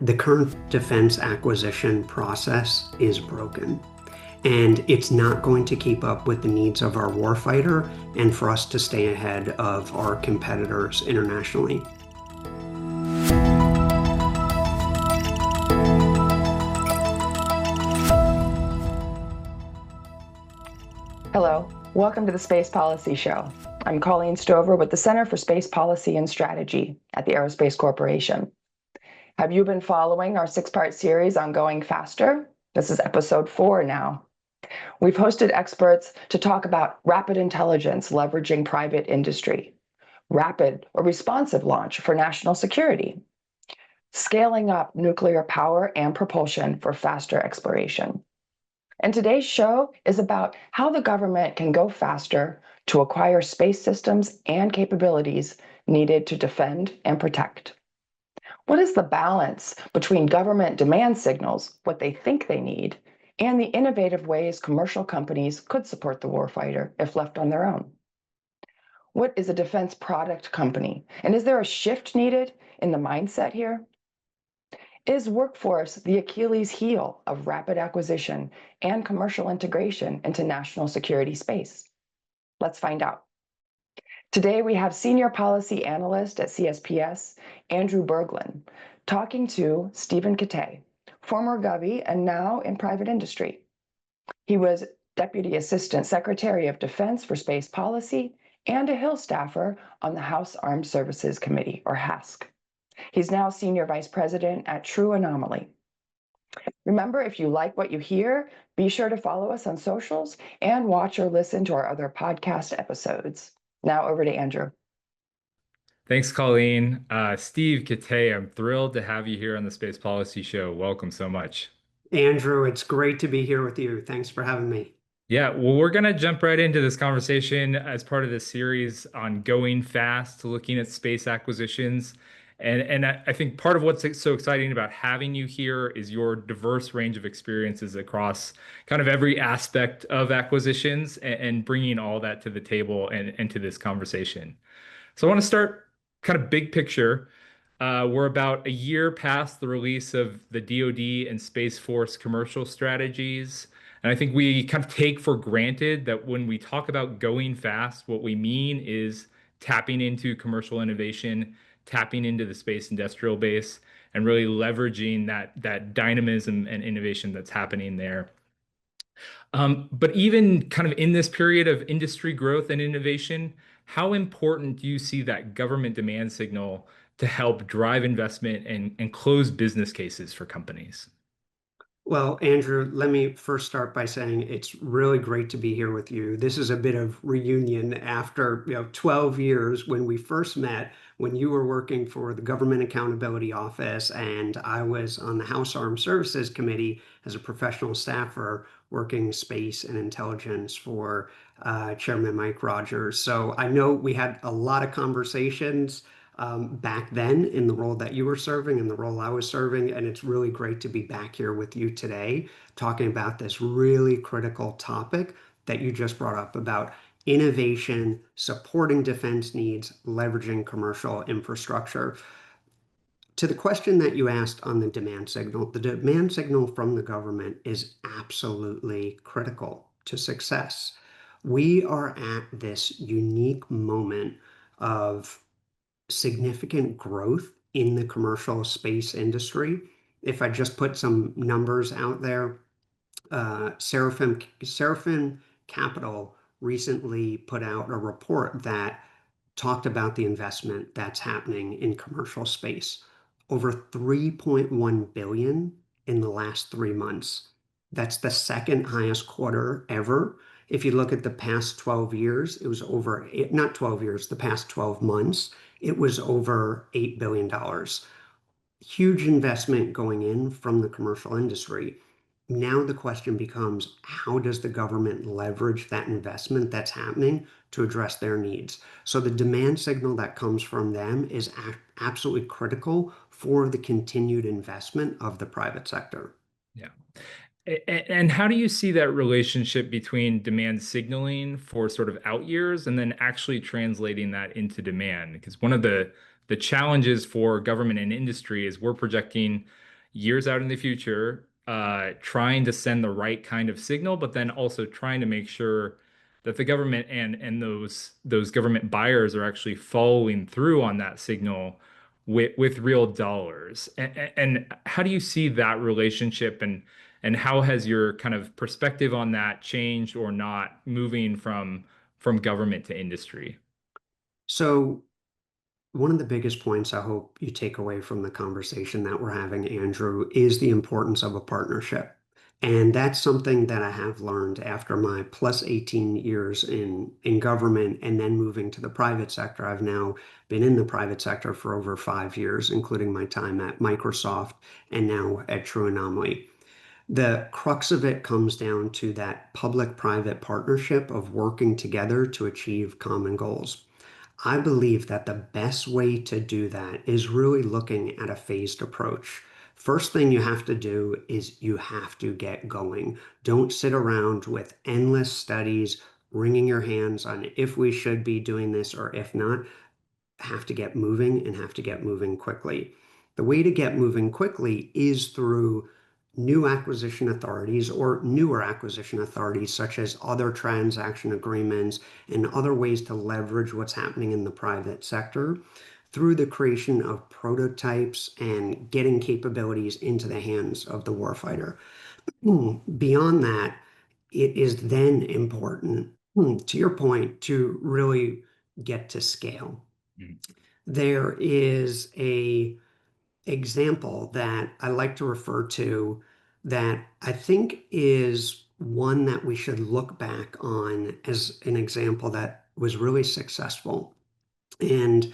The current defense acquisition process is broken, and it's not going to keep up with the needs of our warfighter and for us to stay ahead of our competitors internationally. Hello, welcome to the Space Policy Show. I'm Colleen Stover with the Center for Space Policy and Strategy at the Aerospace Corporation. Have you been following our six-part series on going faster? This is episode 4 now. We've hosted experts to talk about rapid intelligence leveraging private industry, rapid or responsive launch for national security, scaling up nuclear power and propulsion for faster exploration. And today's show is about how the government can go faster to acquire space systems and capabilities needed to defend and protect. What is the balance between government demand signals, what they think they need, and the innovative ways commercial companies could support the warfighter if left on their own? What is a defense product company? And is there a shift needed in the mindset here? Is workforce the Achilles heel of rapid acquisition and commercial integration into national security space? Let's find out. Today, we have Senior Policy Analyst at CSPS, Andrew Berglund, talking to Stephen Kitay, former Govy and now in private industry. He was Deputy Assistant Secretary of Defense for Space Policy and a Hill staffer on the House Armed Services Committee, or HASC. He's now Senior Vice President at True Anomaly. Remember, if you like what you hear, be sure to follow us on socials and watch or listen to our other podcast episodes. Now over to Andrew. Thanks, Colleen. Steve Kitay, I'm thrilled to have you here on the Space Policy Show. Welcome so much. Andrew, it's great to be here with you. Thanks for having me. Yeah, well, we're going to jump right into this conversation as part of this series on going fast, looking at space acquisitions. And I think part of what's so exciting about having you here is your diverse range of experiences across kind of every aspect of acquisitions and bringing all that to the table and to this conversation. So I want to start kind of big picture. We're about a year past the release of the DoD and Space Force commercial strategies. And I think we kind of take for granted that when we talk about going fast, what we mean is tapping into commercial innovation, tapping into the space industrial base, and really leveraging that dynamism and innovation that's happening there. But even kind of in this period of industry growth and innovation, how important do you see that government demand signal to help drive investment and close business cases for companies? Well, Andrew, let me first start by saying it's really great to be here with you. This is a bit of reunion after 12 years when we first met, when you were working for the Government Accountability Office and I was on the House Armed Services Committee as a professional staffer working space and intelligence for Chairman Mike Rogers. So I know we had a lot of conversations back then in the role that you were serving and the role I was serving. And it's really great to be back here with you today talking about this really critical topic that you just brought up about innovation, supporting defense needs, leveraging commercial infrastructure. To the question that you asked on the demand signal from the government is absolutely critical to success. We are at this unique moment of significant growth in the commercial space industry. If I just put some numbers out there, Seraphim Capital recently put out a report that talked about the investment that's happening in commercial space. Over 3.1 billion in the last 3 months. That's the second highest quarter ever. If you look at the past 12 years, it was over, not 12 years, the past 12 months, it was over $8 billion. Huge investment going in from the commercial industry. Now the question becomes, how does the government leverage that investment that's happening to address their needs? So the demand signal that comes from them is absolutely critical for the continued investment of the private sector. Yeah. And how do you see that relationship between demand signaling for sort of out years and then actually translating that into demand? Because one of the challenges for government and industry is we're projecting, years out in the future, trying to send the right kind of signal, but then also trying to make sure that the government and those government buyers are actually following through on that signal with real dollars. And how do you see that relationship, and how has your kind of perspective on that changed or not, moving from government to industry? So one of the biggest points I hope you take away from the conversation that we're having, Andrew, is the importance of a partnership. And that's something that I have learned after my plus 18 years in government and then moving to the private sector. I've now been in the private sector for over 5 years, including my time at Microsoft and now at True Anomaly. The crux of it comes down to that public-private partnership of working together to achieve common goals. I believe that the best way to do that is really looking at a phased approach. First thing you have to do is you have to get going. Don't sit around with endless studies, wringing your hands on if we should be doing this or if not. Have to get moving and have to get moving quickly. The way to get moving quickly is through new acquisition authorities or newer acquisition authorities, such as other transaction agreements and other ways to leverage what's happening in the private sector through the creation of prototypes and getting capabilities into the hands of the warfighter. Beyond that, it is then important, to your point, to really get to scale. Mm. There is a example that I like to refer to that I think is one that we should look back on as an example that was really successful. And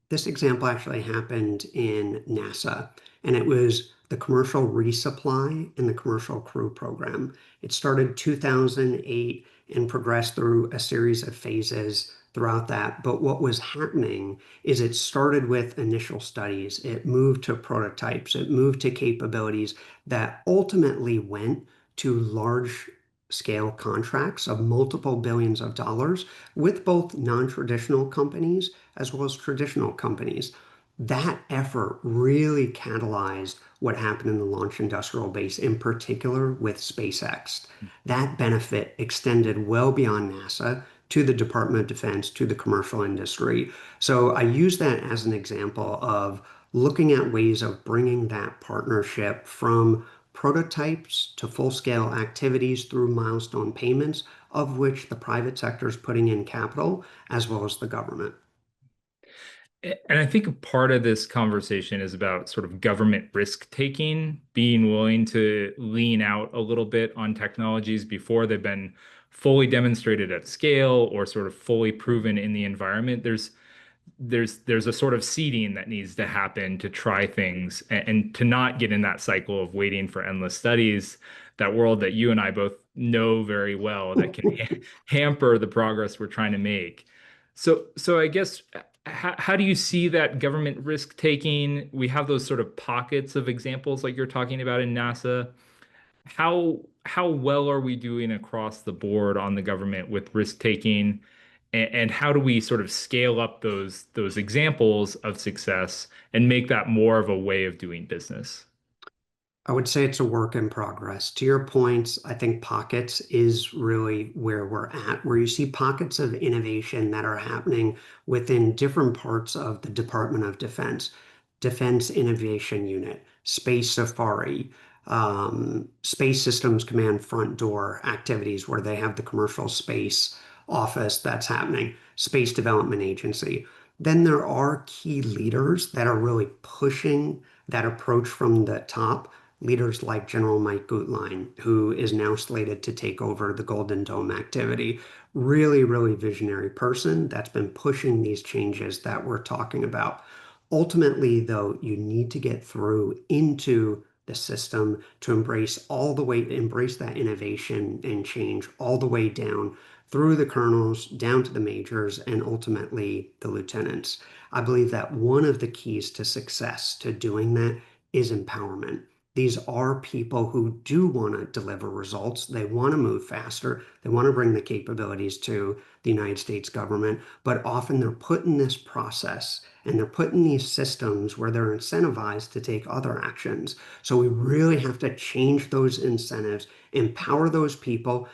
this example actually happened in NASA, and it was the commercial resupply and the commercial crew program. It started 2008 and progressed through a series of phases throughout that. But what was happening is it started with initial studies, it moved to prototypes, it moved to capabilities that ultimately went to large scale contracts of multiple billions of dollars with both non-traditional companies as well as traditional companies. That effort really catalyzed what happened in the launch industrial base, in particular with SpaceX. That benefit extended well beyond NASA to the Department of Defense, to the commercial industry. So I use that as an example of looking at ways of bringing that partnership from prototypes to full-scale activities through milestone payments, of which the private sector is putting in capital, as well as the government. And I think a part of this conversation is about sort of government risk taking, being willing to lean out a little bit on technologies before they've been fully demonstrated at scale or sort of fully proven in the environment. There's a sort of seeding that needs to happen to try things, and to not get in that cycle of waiting for endless studies, that world that you and I both know very well that can hamper the progress we're trying to make. So I guess, how do you see that government risk taking? We have those sort of pockets of examples like you're talking about in NASA. How well are we doing across the board on the government with risk taking, and how do we sort of scale up those examples of success and make that more of a way of doing business? I would say it's a work in progress. To your points, I think pockets is really where we're at, where you see pockets of innovation that are happening within different parts of the Department of Defense, Defense Innovation Unit, Space Safari, Space Systems Command front door activities where they have the commercial space office that's happening, Space Development Agency. Then there are key leaders that are really pushing that approach from the top, leaders like General Mike Gutlein, who is now slated to take over the Golden Dome activity. Really, really visionary person that's been pushing these changes that we're talking about. Ultimately, though, you need to get through into the system to embrace that innovation and change all the way down through the colonels, down to the majors, and ultimately the lieutenants. I believe that one of the keys to success to doing that is empowerment. These are people who do want to deliver results. They want to move faster. They want to bring the capabilities to the United States government, but often they're put in this process and they're put in these systems where they're incentivized to take other actions. So we really have to change those incentives, empower those people,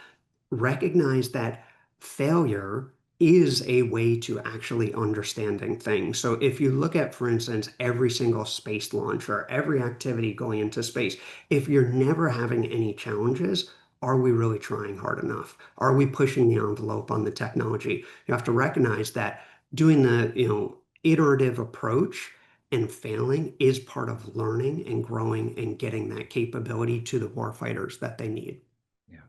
recognize that failure is a way to actually understanding things. So if you look at, for instance, every single space launch or every activity going into space, if you're never having any challenges, are we really trying hard enough? Are we pushing the envelope on the technology? You have to recognize that doing the, iterative approach and failing is part of learning and growing and getting that capability to the warfighters that they need. Yeah.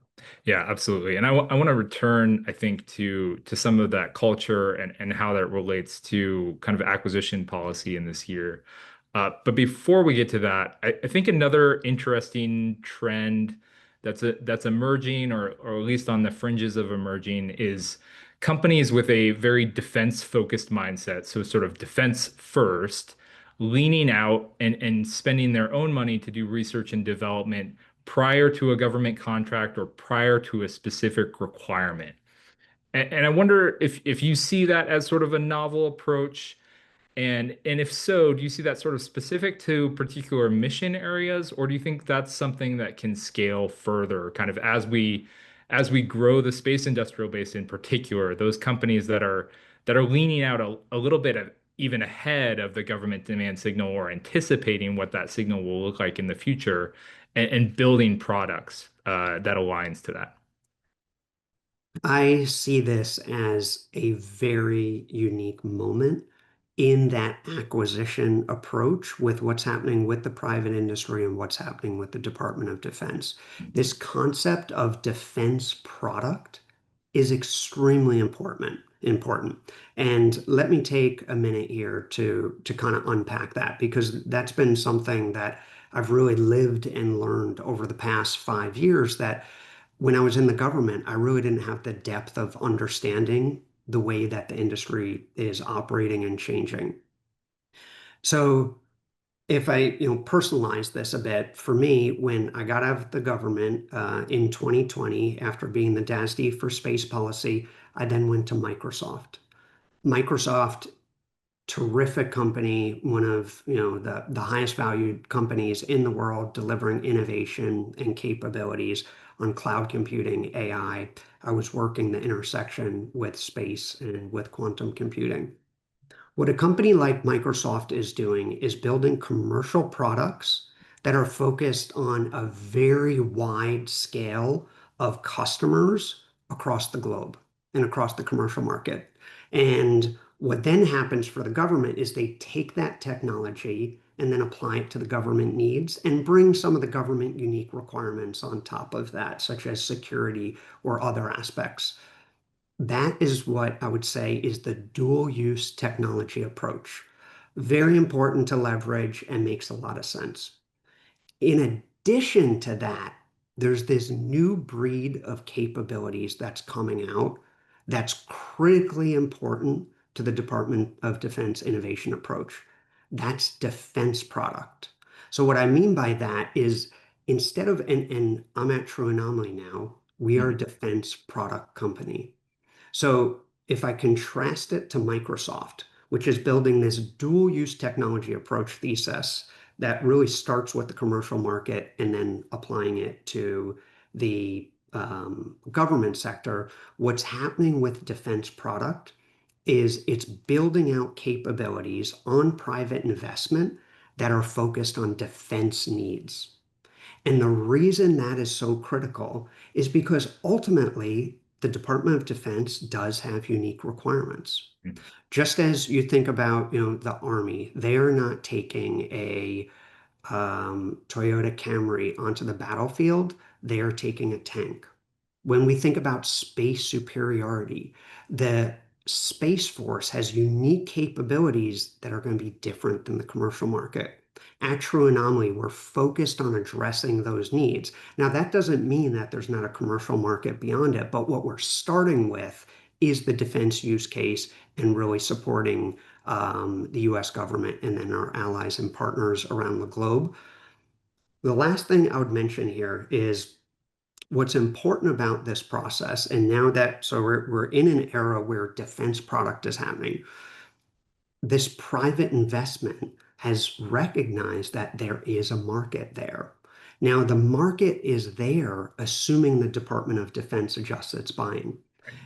Yeah, absolutely. And I want to return, I think, to some of that culture and how that relates to kind of acquisition policy in this year. But before we get to that, I think another interesting trend that's emerging or at least on the fringes of emerging is companies with a very defense focused mindset. So sort of defense first, leaning out and spending their own money to do research and development prior to a government contract or prior to a specific requirement. And I wonder if you see that as sort of a novel approach, and if so, do you see that sort of specific to particular mission areas, or do you think that's something that can scale further, kind of as we grow the space industrial base in particular, those companies that are leaning out a little bit of even ahead of the government demand signal or anticipating what that signal will look like in the future and building products that aligns to that. I see this as a very unique moment in that acquisition approach with what's happening with the private industry and what's happening with the Department of Defense. This concept of defense product is extremely important. And let me take a minute here to kind of unpack that because that's been something that I've really lived and learned over the past 5 years that when I was in the government, I really didn't have the depth of understanding the way that the industry is operating and changing. So if I, personalize this a bit, for me, when I got out of the government in 2020, after being the DASD for space policy, I then went to Microsoft. Microsoft, terrific company, one of, the highest valued companies in the world, delivering innovation and capabilities on cloud computing, AI. I was working the intersection with space and with quantum computing. What a company like Microsoft is doing is building commercial products that are focused on a very wide scale of customers across the globe and across the commercial market. And what then happens for the government is they take that technology and then apply it to the government needs and bring some of the government unique requirements on top of that, such as security or other aspects. That is what I would say is the dual use technology approach. Very important to leverage and makes a lot of sense. In addition to that, there's this new breed of capabilities that's coming out that's critically important to the Department of Defense innovation approach. That's defense product. So what I mean by that is instead of, and I'm at True Anomaly now, we are a Mhm. defense product company. So if I contrast it to Microsoft, which is building this dual use technology approach thesis that really starts with the commercial market and then applying it to the government sector, what's happening with defense product is it's building out capabilities on private investment that are focused on defense needs. And the reason that is so critical is because ultimately the Department of Defense does have unique requirements. Mhm. Just as you think about, the Army, they are not taking a Toyota Camry onto the battlefield. They are taking a tank. When we think about space superiority, the Space Force has unique capabilities that are going to be different than the commercial market. At True Anomaly, we're focused on addressing those needs. Now, that doesn't mean that there's not a commercial market beyond it, but what we're starting with is the defense use case and really supporting the US government and then our allies and partners around the globe. The last thing I would mention here is what's important about this process. And now that, so we're in an era where defense product is happening. This private investment has recognized that there is a market there. Now, the market is there, assuming the Department of Defense adjusts its buying.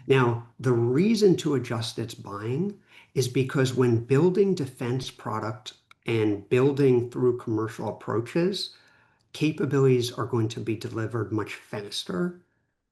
Now, the reason to adjust its buying is because when building defense product and building through commercial approaches, capabilities are going to be delivered much faster,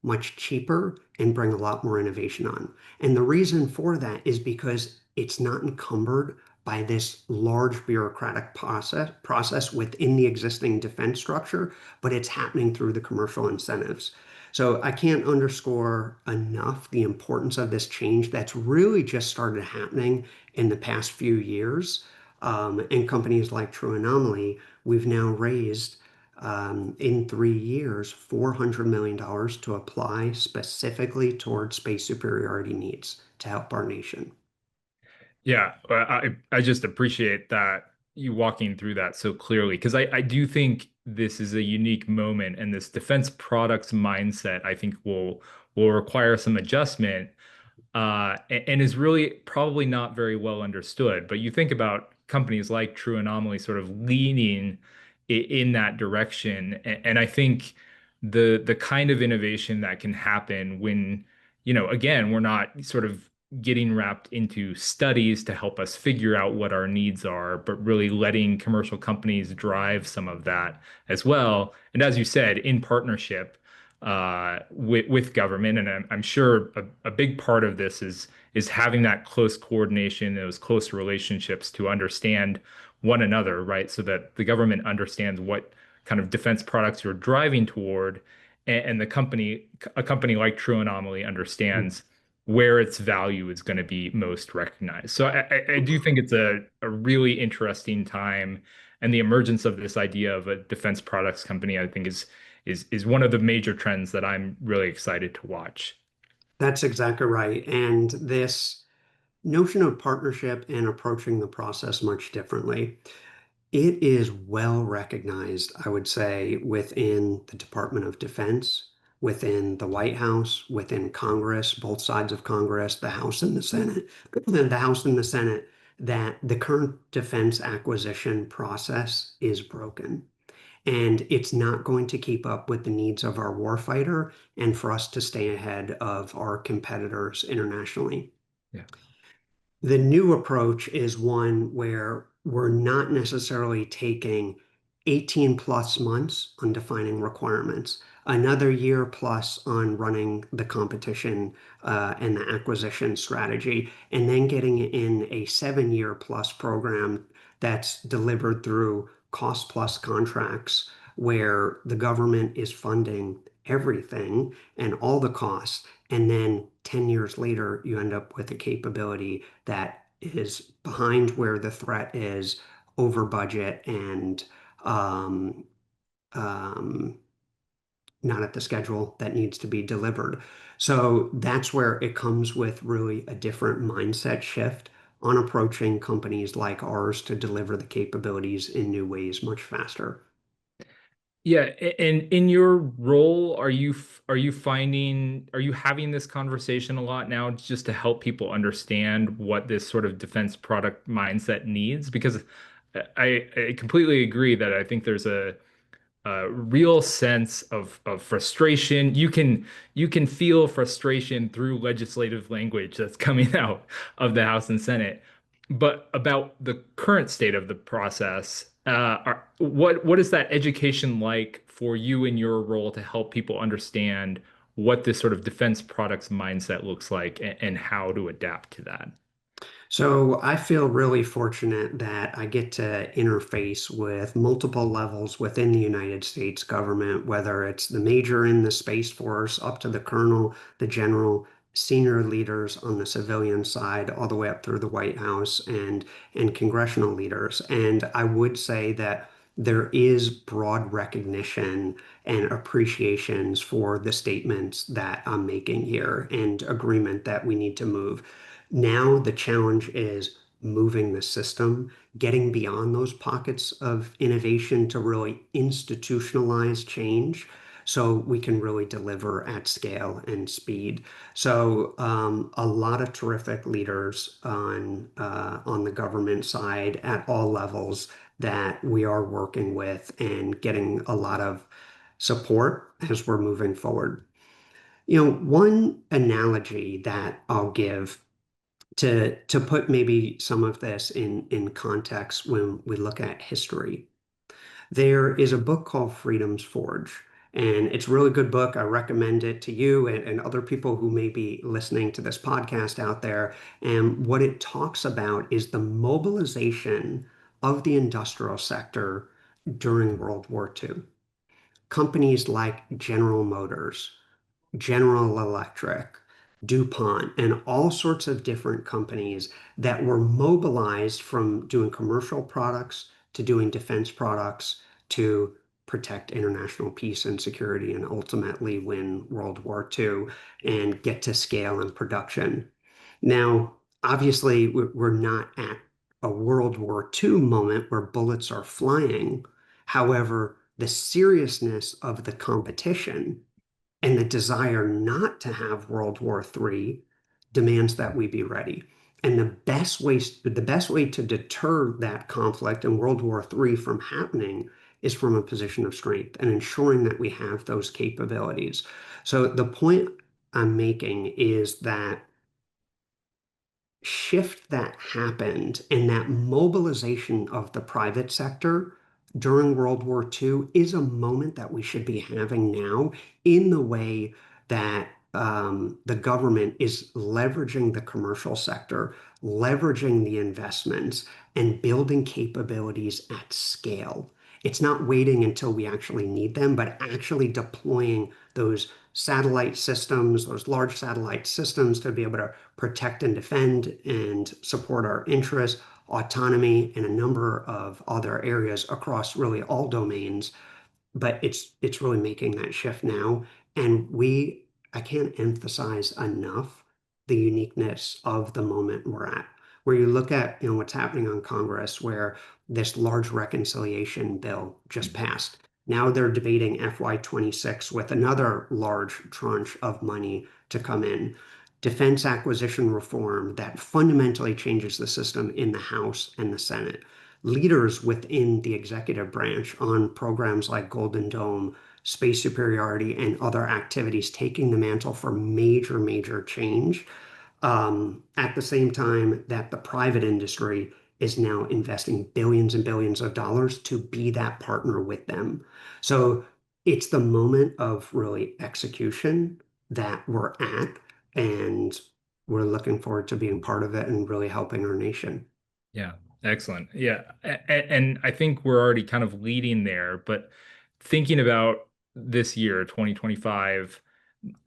much cheaper, and bring a lot more innovation on. And the reason for that is because it's not encumbered by this large bureaucratic process within the existing defense structure, but it's happening through the commercial incentives. So I can't underscore enough the importance of this change that's really just started happening in the past few years. And companies like True Anomaly, we've now raised in 3 years, $400 million to apply specifically towards space superiority needs to help our nation. Yeah, I just appreciate that you walking through that so clearly because I do think this is a unique moment and this defense products mindset I think will require some adjustment and is really probably not very well understood. But you think about companies like True Anomaly sort of leaning in that direction, and I think the kind of innovation that can happen when, again, we're not sort of getting wrapped into studies to help us figure out what our needs are, but really letting commercial companies drive some of that as well. And as you said, in partnership with government. And I'm sure a big part of this is having that close coordination, those close relationships to understand one another, right? So that the government understands what kind of defense products you're driving toward, and a company like True Anomaly understands where its value is going to be most recognized. So I do think it's a really interesting time, and the emergence of this idea of a defense products company, I think, is one of the major trends that I'm really excited to watch. That's exactly right. And this notion of partnership and approaching the process much differently, it is well recognized, I would say, within the Department of Defense, within the White House, within Congress, both sides of Congress, the House and the Senate, the House and the Senate, that the current defense acquisition process is broken. And it's not going to keep up with the needs of our warfighter and for us to stay ahead of our competitors internationally. Yeah. The new approach is one where we're not necessarily taking 18 plus months on defining requirements, another year plus on running the competition and the acquisition strategy, and then getting in a 7 year plus program that's delivered through cost plus contracts where the government is funding everything and all the costs. And then 10 years later, you end up with a capability that is behind where the threat is, over budget, and um, um, not at the schedule that needs to be delivered. So that's where it comes with really a different mindset shift on approaching companies like ours to deliver the capabilities in new ways much faster. Yeah, and in your role, are you having this conversation a lot now just to help people understand what this sort of defense product mindset needs? Because I completely agree that I think there's a real sense of frustration. You can feel frustration through legislative language that's coming out of the House and Senate. But about the current state of the process, what is that education like for you in your role to help people understand what this sort of defense products mindset looks like and how to adapt to that? So I feel really fortunate that I get to interface with multiple levels within the United States government, whether it's the major in the Space Force up to the colonel, the general, senior leaders on the civilian side, all the way up through the White House and congressional leaders. And I would say that there is broad recognition and appreciations for the statements that I'm making here and agreement that we need to move. Now the challenge is moving the system, getting beyond those pockets of innovation to really institutionalize change so we can really deliver at scale and speed. So a lot of terrific leaders on the government side at all levels that we are working with and getting a lot of support as we're moving forward. One analogy that I'll give to put maybe some of this in context when we look at history. There is a book called Freedom's Forge, and it's a really good book. I recommend it to you and other people who may be listening to this podcast out there. And what it talks about is the mobilization of the industrial sector during World War II. Companies like General Motors, General Electric, DuPont, and all sorts of different companies that were mobilized from doing commercial products to doing defense products to protect international peace and security and ultimately win World War II and get to scale and production. Now, obviously, we're not at a World War II moment where bullets are flying. However, the seriousness of the competition and the desire not to have World War III demands that we be ready. And the best way to deter that conflict and World War III from happening is from a position of strength and ensuring that we have those capabilities. So the point I'm making is that shift that happened and that mobilization of the private sector during World War II is a moment that we should be having now in the way that the government is leveraging the commercial sector, leveraging the investments, and building capabilities at scale. It's not waiting until we actually need them, but actually deploying those satellite systems, those large satellite systems to be able to protect and defend and support our interests, autonomy, and a number of other areas across really all domains. But it's really making that shift now. And I can't emphasize enough the uniqueness of the moment we're at. Where you look at what's happening on Congress, where this large reconciliation bill just passed. Now they're debating FY26 with another large tranche of money to come in. Defense acquisition reform that fundamentally changes the system in the House and the Senate. Leaders within the executive branch on programs like Golden Dome, space superiority, and other activities taking the mantle for major, major change. At the same time that the private industry is now investing billions and billions of dollars to be that partner with them. So it's the moment of really execution that we're at, and we're looking forward to being part of it and really helping our nation. Yeah, excellent. Yeah, and I think we're already kind of leading there, but thinking about this year, 2025,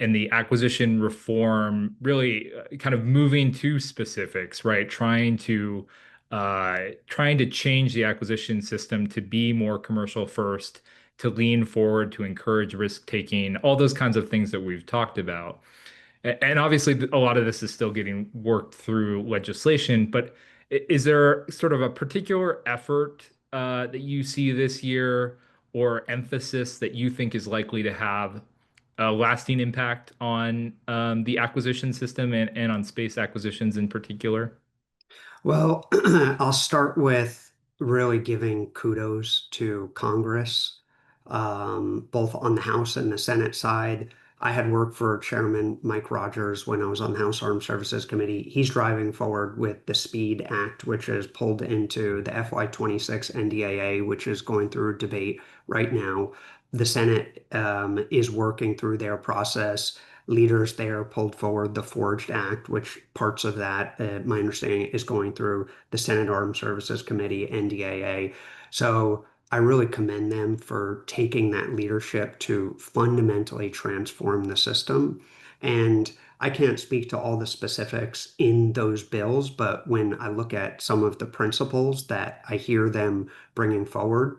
and the acquisition reform, really kind of moving to specifics, right? Trying to change the acquisition system to be more commercial first, to lean forward, to encourage risk taking, all those kinds of things that we've talked about. And obviously, a lot of this is still getting worked through legislation, but is there sort of a particular effort that you see this year or emphasis that you think is likely to have a lasting impact on the acquisition system and on space acquisitions in particular? Well, I'll start with really giving kudos to Congress, both on the House and the Senate side. I had worked for Chairman Mike Rogers when I was on the House Armed Services Committee. He's driving forward with the SPEED Act, which is pulled into the FY26 NDAA, which is going through debate right now. The Senate is working through their process. Leaders there pulled forward the Forged Act, which parts of that, my understanding, is going through the Senate Armed Services Committee, NDAA. So I really commend them for taking that leadership to fundamentally transform the system. And I can't speak to all the specifics in those bills, but when I look at some of the principles that I hear them bringing forward,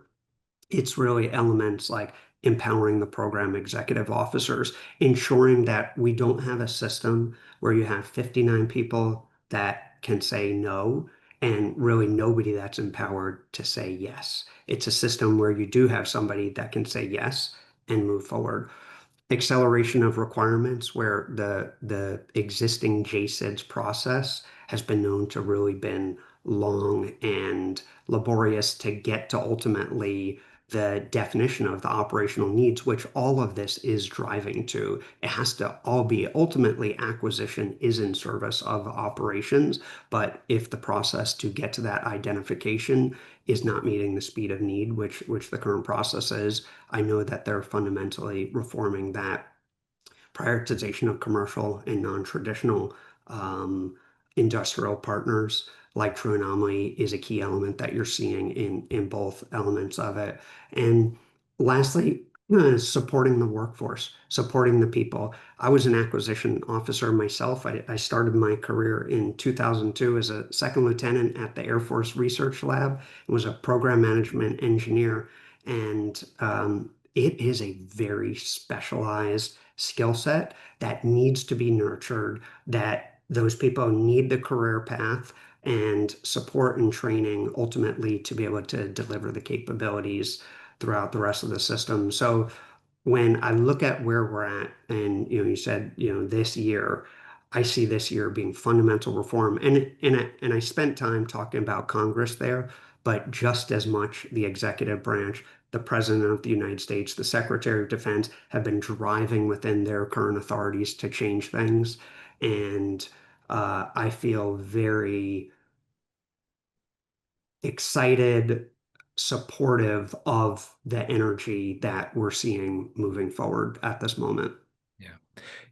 it's really elements like empowering the program executive officers, ensuring that we don't have a system where you have 59 people that can say no and really nobody that's empowered to say yes. It's a system where you do have somebody that can say yes and move forward. Acceleration of requirements, where the existing JSIDS process has been known to really been long and laborious to get to ultimately the definition of the operational needs, which all of this is driving to. It has to all be ultimately acquisition is in service of operations, but if the process to get to that identification is not meeting the speed of need, which the current process is, I know that they're fundamentally reforming that prioritization of commercial and non-traditional um, industrial partners like True Anomaly is a key element that you're seeing in both elements of it. And lastly, supporting the workforce, supporting the people. I was an acquisition officer myself. I started my career in 2002 as a second lieutenant at the Air Force Research Lab and was a program management engineer. And it is a very specialized skill set that needs to be nurtured, that those people need the career path and support and training ultimately to be able to deliver the capabilities throughout the rest of the system. So when I look at where we're at, and you said, this year, I see this year being fundamental reform, and I spent time talking about Congress there, but just as much the executive branch, the President of the United States, the Secretary of Defense have been driving within their current authorities to change things, and I feel very excited, supportive of the energy that we're seeing moving forward at this moment. Yeah.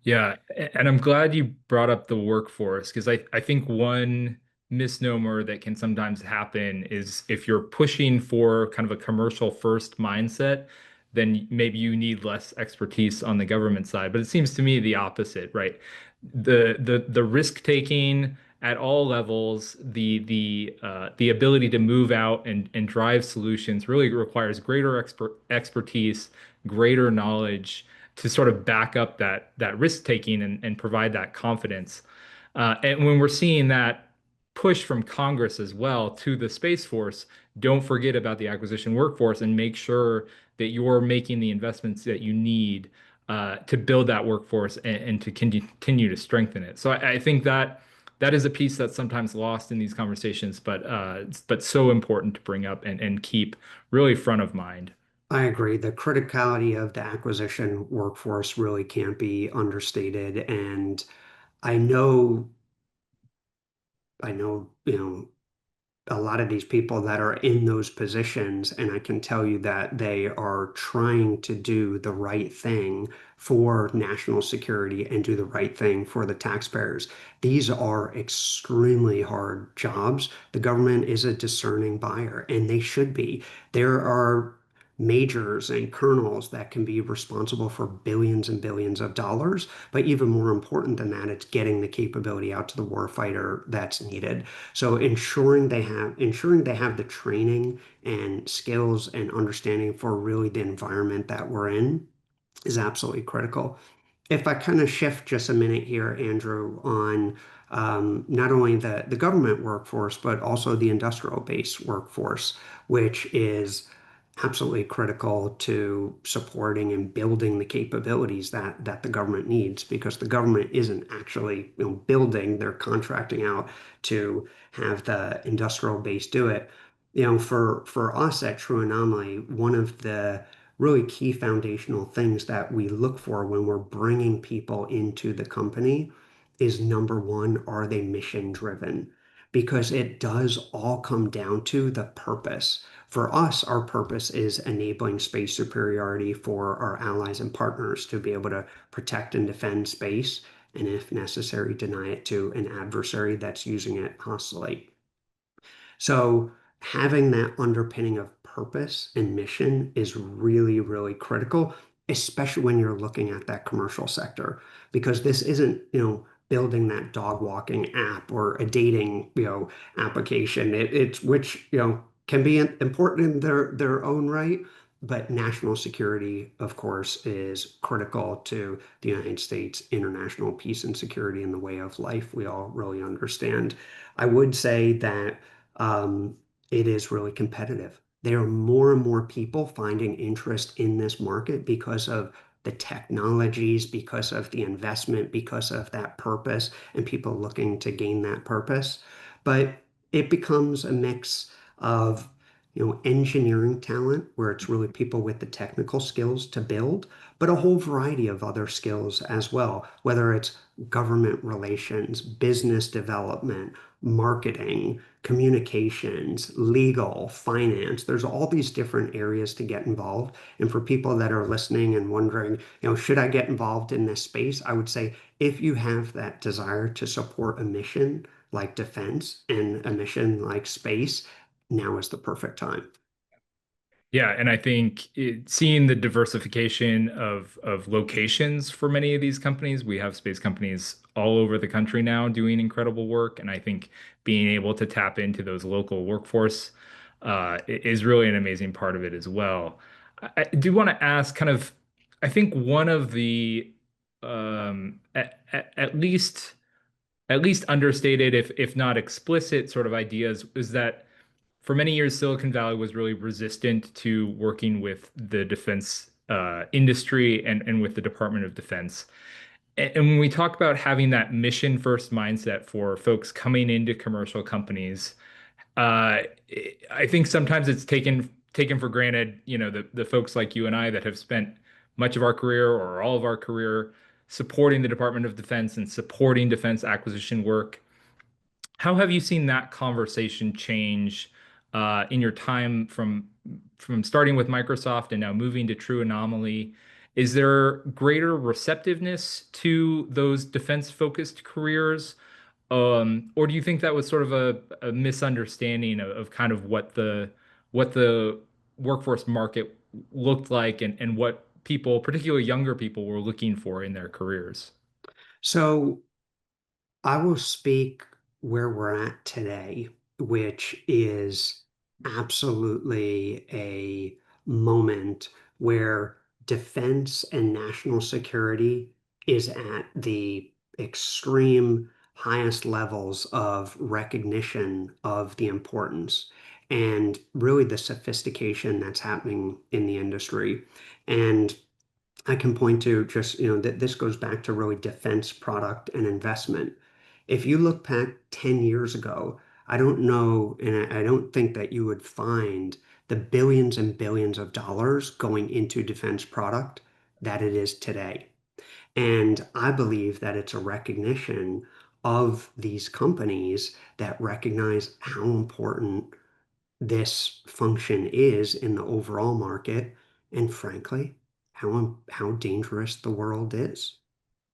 Yeah, and I'm glad you brought up the workforce because I think one misnomer that can sometimes happen is if you're pushing for kind of a commercial first mindset, then maybe you need less expertise on the government side. But it seems to me the opposite, right? The risk taking at all levels, the ability to move out and drive solutions really requires greater expertise, greater knowledge to sort of back up that risk taking and provide that confidence. And when we're seeing that push from Congress as well to the Space Force, don't forget about the acquisition workforce and make sure that you're making the investments that you need to build that workforce and to continue to strengthen it. So I think that that is a piece that's sometimes lost in these conversations, but so important to bring up and keep really front of mind. I agree. The criticality of the acquisition workforce really can't be understated. And I know, a lot of these people that are in those positions, and I can tell you that they are trying to do the right thing for national security and do the right thing for the taxpayers. These are extremely hard jobs. The government is a discerning buyer, and they should be. There are majors and colonels that can be responsible for billions and billions of dollars, but even more important than that, it's getting the capability out to the warfighter that's needed. So ensuring they have the training and skills and understanding for really the environment that we're in is absolutely critical. If I kind of shift just a minute here, Andrew, on not only the government workforce, but also the industrial base workforce, which is absolutely critical to supporting and building the capabilities that the government needs, because the government isn't actually building, they're contracting out to have the industrial base do it. For us at True Anomaly, one of the really key foundational things that we look for when we're bringing people into the company is number one, are they mission driven? Because it does all come down to the purpose. For us, our purpose is enabling space superiority for our allies and partners to be able to protect and defend space, and if necessary, deny it to an adversary that's using it hostily. So having that underpinning of purpose and mission is really, really critical, especially when you're looking at that commercial sector, because this isn't, building that dog walking app or a dating, application. It's which, can be important in their own right, but national security, of course, is critical to the United States international peace and security and the way of life we all really understand. I would say that um, it is really competitive. There are more and more people finding interest in this market because of the technologies, because of the investment, because of that purpose, and people looking to gain that purpose. But it becomes a mix of, engineering talent, where it's really people with the technical skills to build, but a whole variety of other skills as well, whether it's government relations, business development, marketing, communications, legal, finance. There's all these different areas to get involved. And for people that are listening and wondering, should I get involved in this space? I would say if you have that desire to support a mission like defense and a mission like space, now is the perfect time. Yeah, and I think seeing the diversification of locations for many of these companies, we have space companies all over the country now doing incredible work, and I think being able to tap into those local workforce is really an amazing part of it as well. I do want to ask, kind of, I think one of the at least understated, if not explicit, sort of ideas is that for many years, Silicon Valley was really resistant to working with the defense industry and with the Department of Defense. And when we talk about having that mission first mindset for folks coming into commercial companies, uh, I think sometimes it's taken for granted, the folks like you and I that have spent much of our career or all of our career supporting the Department of Defense and supporting defense acquisition work. How have you seen that conversation change in your time from starting with Microsoft and now moving to True Anomaly? Is there greater receptiveness to those defense-focused careers? Or do you think that was sort of a misunderstanding of kind of what the workforce market looked like and what people, particularly younger people, were looking for in their careers? So I will speak where we're at today, which is absolutely a moment where defense and national security is at the extreme highest levels of recognition of the importance and really the sophistication that's happening in the industry. And I can point to just, that this goes back to really defense product and investment. If you look back 10 years ago, I don't know, and I don't think that you would find the billions and billions of dollars going into defense product that it is today. And I believe that it's a recognition of these companies that recognize how important this function is in the overall market, and frankly, how dangerous the world is.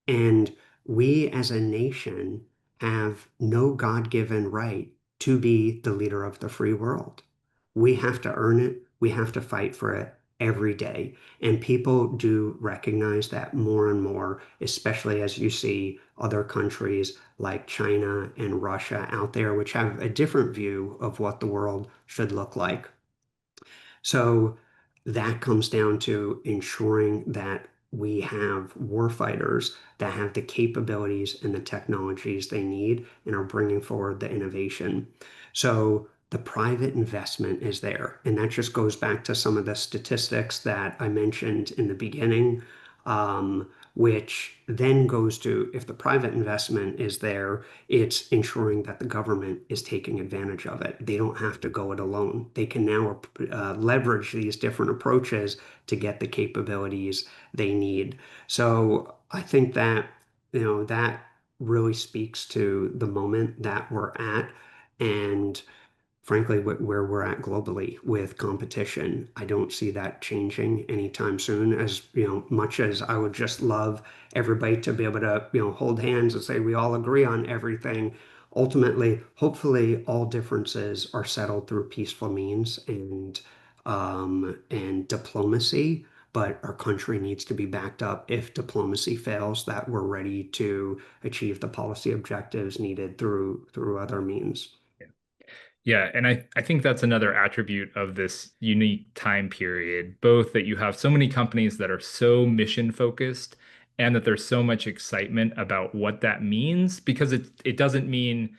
And we as a nation have no God-given right to be the leader of the free world. We have to earn it. We have to fight for it every day. And people do recognize that more and more, especially as you see other countries like China and Russia out there, which have a different view of what the world should look like. So that comes down to ensuring that we have warfighters that have the capabilities and the technologies they need and are bringing forward the innovation. So the private investment is there. And that just goes back to some of the statistics that I mentioned in the beginning, which then goes to if the private investment is there, it's ensuring that the government is taking advantage of it. They don't have to go it alone. They can now leverage these different approaches to get the capabilities they need. So I think that, that really speaks to the moment that we're at. And frankly, where we're at globally with competition. I don't see that changing anytime soon. As much as I would just love everybody to be able to, hold hands and say we all agree on everything. Ultimately, hopefully, all differences are settled through peaceful means and diplomacy. But our country needs to be backed up if diplomacy fails, that we're ready to achieve the policy objectives needed through other means. Yeah, and I think that's another attribute of this unique time period, both that you have so many companies that are so mission focused and that there's so much excitement about what that means because it doesn't mean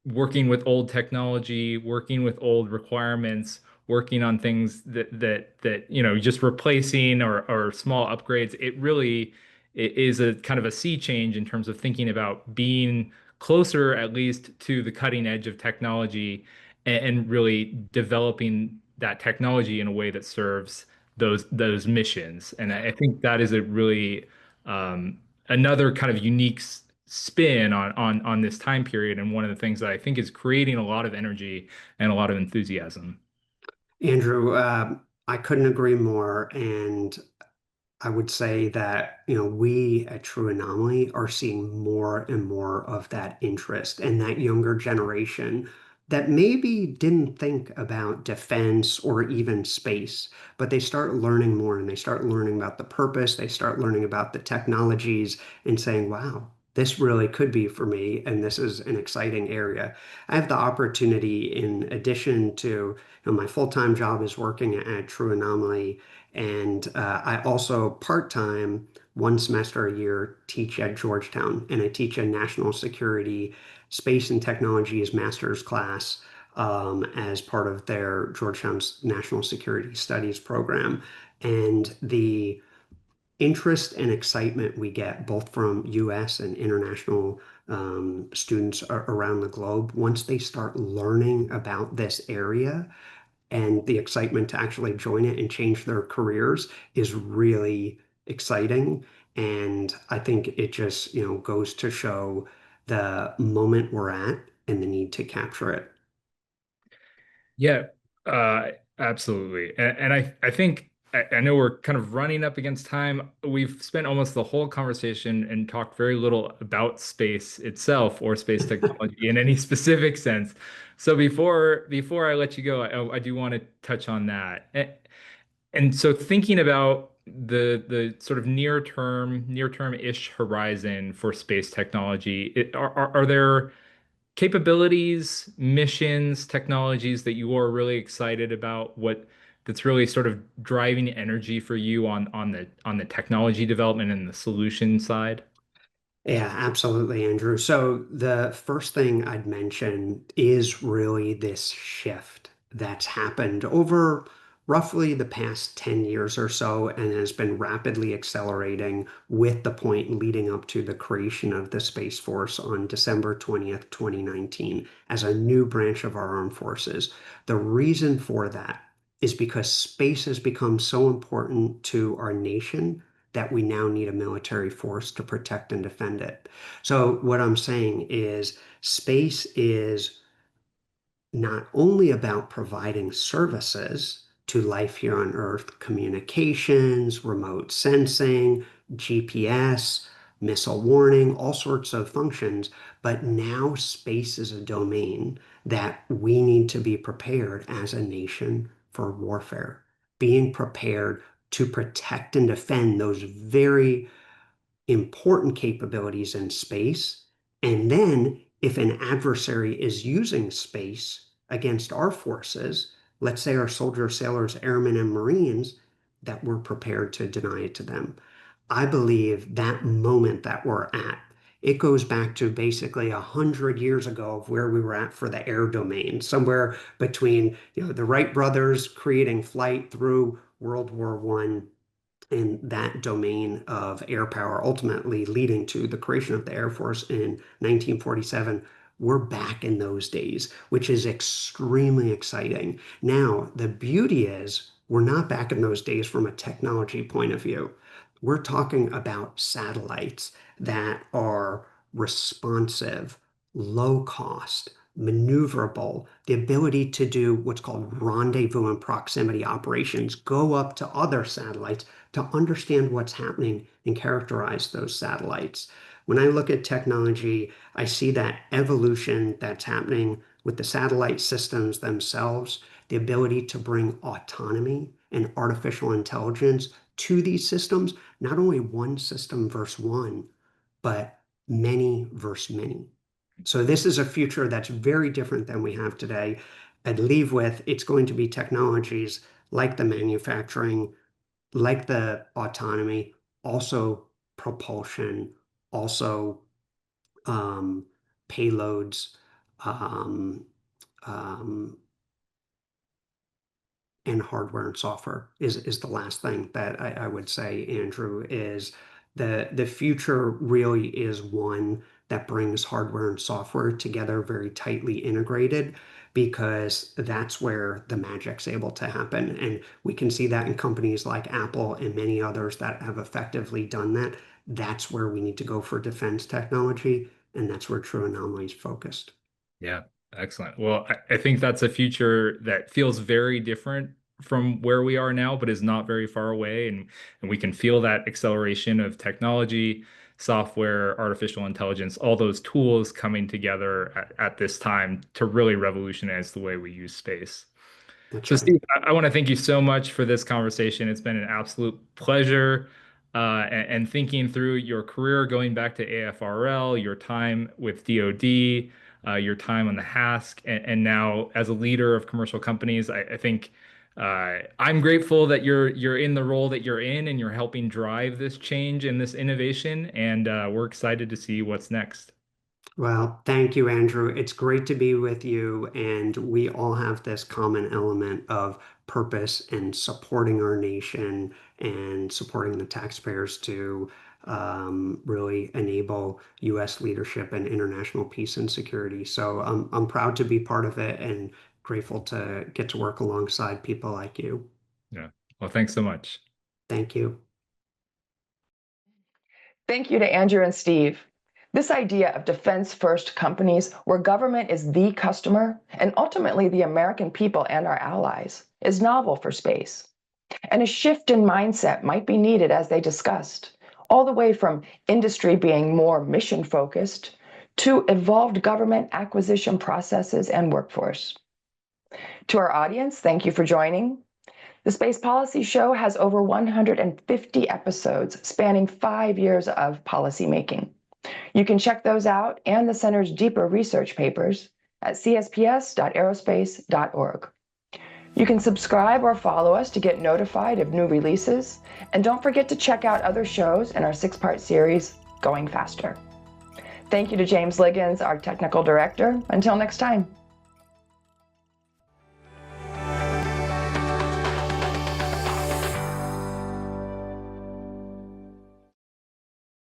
working with old technology, working with old requirements, working on things that just replacing or small upgrades. It really is a kind of a sea change in terms of thinking about being closer, at least, to the cutting edge of technology and really developing that technology in a way that serves those missions. And I think that is a really another kind of unique spin on this time period, and one of the things that I think is creating a lot of energy and a lot of enthusiasm. Andrew, I couldn't agree more. And I would say that, we at True Anomaly are seeing more and more of that interest and that younger generation that maybe didn't think about defense or even space, but they start learning more and they start learning about the purpose, they start learning about the technologies and saying, wow, this really could be for me, and this is an exciting area. I have the opportunity, in addition to, my full-time job is working at True Anomaly, and I also part-time, one semester a year, teach at Georgetown, and I teach a national security space and technologies master's class as part of their Georgetown's National Security Studies program. And the interest and excitement we get both from US and international students around the globe, once they start learning about this area, and the excitement to actually join it and change their careers is really exciting. And I think it just, goes to show the moment we're at and the need to capture it. Yeah, absolutely. And I think I know we're kind of running up against time. We've spent almost the whole conversation and talked very little about space itself or space technology in any specific sense. So before I let you go, I do want to touch on that. And so thinking about the sort of near term-ish horizon for space technology, are there capabilities, missions, technologies that you are really excited about? What that's really sort of driving energy for you on the technology development and the solution side? Yeah, absolutely, Andrew. So the first thing I'd mention is really this shift that's happened over roughly the past 10 years or so and has been rapidly accelerating with the point leading up to the creation of the Space Force on December 20th, 2019 as a new branch of our armed forces. The reason for that is because space has become so important to our nation that we now need a military force to protect and defend it. So, what I'm saying is, space is not only about providing services to life here on Earth, communications, remote sensing, GPS, missile warning, all sorts of functions, but now space is a domain that we need to be prepared as a nation for warfare, being prepared to protect and defend those very important capabilities in space. And then, if an adversary is using space against our forces, let's say our soldiers, sailors, airmen, and Marines, that we're prepared to deny it to them. I believe that moment that we're at, it goes back to basically 100 years ago of where we were at for the air domain, somewhere between the Wright brothers creating flight through World War I in that domain of air power, ultimately leading to the creation of the Air Force in 1947. We're back in those days, which is extremely exciting. Now, the beauty is we're not back in those days from a technology point of view. We're talking about satellites that are responsive, low cost, maneuverable, the ability to do what's called rendezvous and proximity operations, go up to other satellites to understand what's happening and characterize those satellites. When I look at technology, I see that evolution that's happening with the satellite systems themselves, the ability to bring autonomy and artificial intelligence to these systems, not only one system versus one, but many versus many. So this is a future that's very different than we have today. I'd leave with it's going to be technologies like the manufacturing, like the autonomy, also propulsion, also um, payloads, um, um, and hardware and software is the last thing that I would say, Andrew, is the future really is one that brings hardware and software together very tightly integrated, because that's where the magic's able to happen. And we can see that in companies like Apple and many others that have effectively done that. That's where we need to go for defense technology, and that's where True Anomaly is focused. Yeah, excellent. Well, I think that's a future that feels very different from where we are now, but is not very far away. And we can feel that acceleration of technology, software, artificial intelligence, all those tools coming together at this time to really revolutionize the way we use space. That's So, right. Steve, I want to thank you so much for this conversation. It's been an absolute pleasure. And thinking through your career, going back to AFRL, your time with DoD, your time on the HASC, and now as a leader of commercial companies, I think I'm grateful that you're in the role that you're in and you're helping drive this change and this innovation. And we're excited to see what's next. Well, thank you, Andrew. It's great to be with you. And we all have this common element of purpose and supporting our nation and supporting the taxpayers to really enable U.S. leadership and international peace and security. So I'm proud to be part of it and grateful to get to work alongside people like you. Yeah. Well, thanks so much. Thank you. Thank you to Andrew and Steve. This idea of defense-first companies where government is the customer and ultimately the American people and our allies is novel for space. And a shift in mindset might be needed, as they discussed, all the way from industry being more mission-focused to evolved government acquisition processes and workforce. To our audience, thank you for joining. The Space Policy Show has over 150 episodes spanning 5 years of policymaking. You can check those out and the Center's deeper research papers at csps.aerospace.org. You can subscribe or follow us to get notified of new releases, and don't forget to check out other shows in our 6-part series, Going Faster. Thank you to James Liggins, our technical director. Until next time.